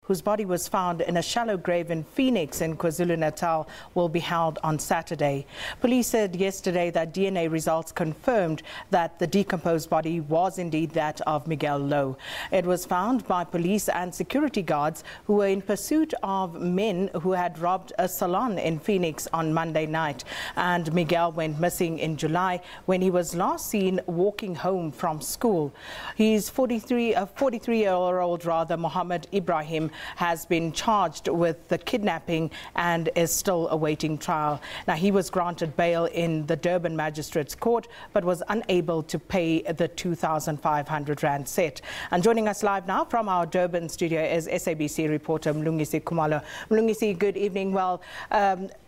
whose body was found in a shallow grave in Phoenix in Kwazulu Natal, will be held on Saturday. Police said yesterday that DNA results confirmed that the decomposed body was indeed that of Miguel Louw. It was found by police and security guards who were in pursuit of men who had robbed a salon in Phoenix on Monday night. And Miguel went missing in July when he was last seen walking home from school. His 43-year-old Mohammed Ebrahim has been charged with the kidnapping and is still awaiting trial. Now, he was granted bail in the Durban Magistrate's court but was unable to pay the 2,500 rand set. And joining us live now from our Durban studio is SABC reporter Mlungisi Khumalo. Mlungisi, good evening. Well,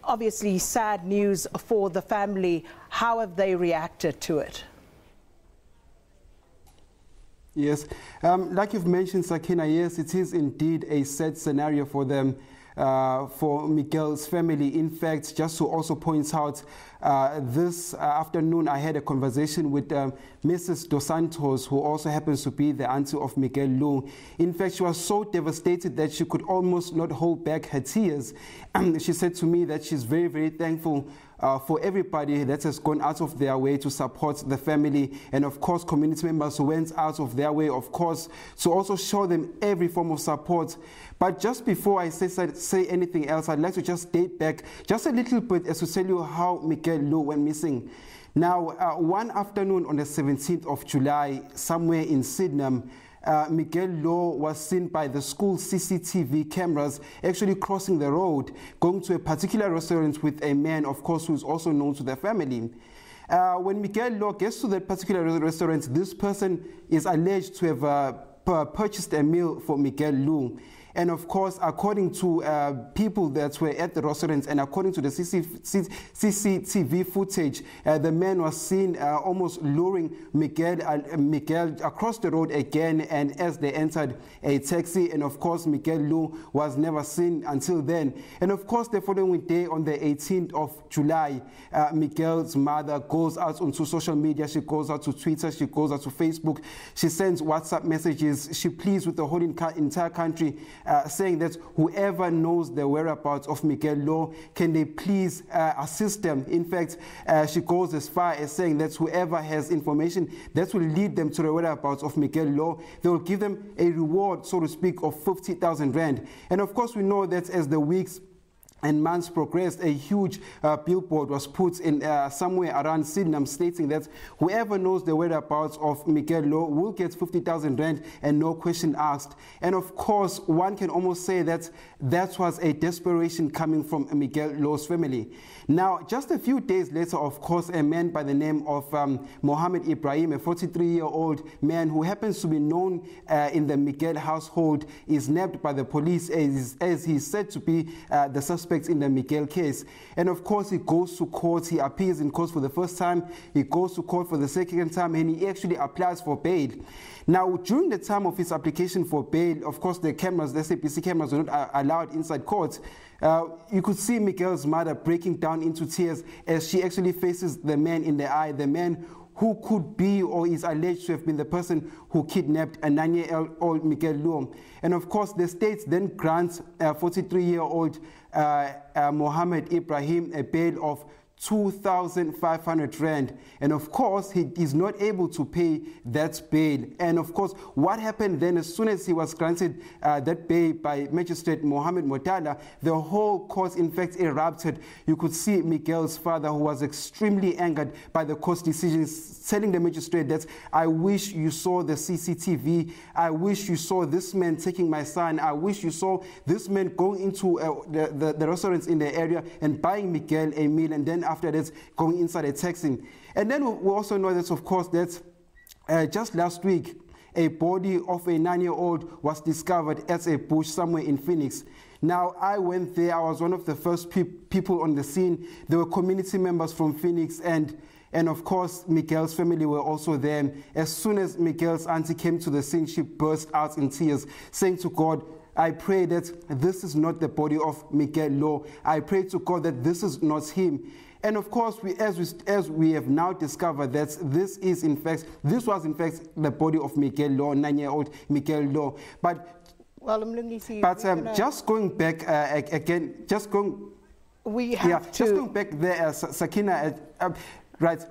obviously sad news for the family. How have they reacted to it? Yes, like you've mentioned, Sakina, yes, it is indeed a sad scenario for them, for Miguel's family. In fact, just to also point out, this afternoon I had a conversation with Mrs. Dos Santos, who also happens to be the auntie of Miguel Louw. In fact, she was so devastated that she could almost not hold back her tears. She said to me that she's very, very thankful for everybody that has gone out of their way to support the family, and of course community members who went out of their way, of course, to also show them every form of support. But just before I say anything else, I'd like to just date back just a little bit as to tell you how Miguel Louw went missing. Now, one afternoon on the 17th of July, somewhere in Sydenham, Miguel Louw was seen by the school CCTV cameras actually crossing the road, going to a particular restaurant with a man, of course, who is also known to the family. When Miguel Louw gets to that particular restaurant, this person is alleged to have purchased a meal for Miguel Louw. And of course, according to people that were at the restaurant and according to the CCTV footage, the man was seen almost luring Miguel across the road again, and as they entered a taxi, and of course, Miguel Louw was never seen until then. And of course, the following day, on the 18th of July, Miguel's mother goes out onto social media. She goes out to Twitter, she goes out to Facebook, she sends WhatsApp messages, she pleads with the whole entire country, saying that whoever knows the whereabouts of Miguel Louw, can they please assist them. In fact, she goes as far as saying that whoever has information that will lead them to the whereabouts of Miguel Louw, they will give them a reward, so to speak, of 50,000 rand. And of course, we know that as the weeks and months progressed, a huge billboard was put in somewhere around Sydenham stating that whoever knows the whereabouts of Miguel Louw will get 50,000 rand and no question asked. And of course, one can almost say that that was a desperation coming from Miguel Louw's family. Now, just a few days later, of course, a man by the name of Mohammed Ebrahim, a 43-year-old man who happens to be known in the Miguel household, is nabbed by the police as he's said to be the suspect in the Miguel case. And of course, he goes to court, he appears in court for the first time, he goes to court for the second time, and he actually applies for bail. Now, during the time of his application for bail, of course, the cameras, the SABC cameras, were not allowed inside court. You could see Miguel's mother breaking down into tears as she actually faces the man in the eye, the man who could be or is alleged to have been the person who kidnapped a 9-year-old Miguel Louw. And of course, the state then grants 43-year-old Mohammed Ebrahim a bail of 2,500 rand. And of course, he is not able to pay that bail. And of course, what happened then, as soon as he was granted that bail by Magistrate Mohammed Ebrahim, the whole court, in fact, erupted. You could see Miguel's father, who was extremely angered by the court's decisions, telling the magistrate that, I wish you saw the CCTV, I wish you saw this man taking my son, I wish you saw this man going into the restaurants in the area and buying Miguel a meal, and then after that, going inside a taxi. And then we also know that, of course, that just last week, a body of a 9-year-old was discovered at a bush somewhere in Phoenix. Now, I went there. I was one of the first people on the scene. There were community members from Phoenix, and of course, Miguel's family were also there. As soon as Miguel's auntie came to the scene, she burst out in tears, saying to God, I pray that this is not the body of Miguel Louw. I pray to God that this is not him. And of course, as we have now discovered that this was in fact the body of Miguel Louw, 9-year-old Miguel Louw. But Well, Mlungisi, but just going back again, just going back there, Sakina, right.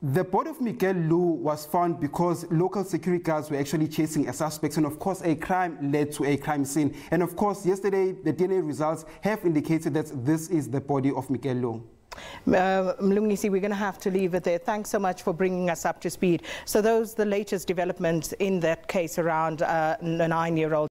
The body of Miguel Louw was found because local security guards were actually chasing a suspect, and of course a crime led to a crime scene. And of course yesterday the DNA results have indicated that this is the body of Miguel Louw. Mlungisi, we're going to have to leave it there. Thanks so much for bringing us up to speed. So those the latest developments in that case around a 9-year-old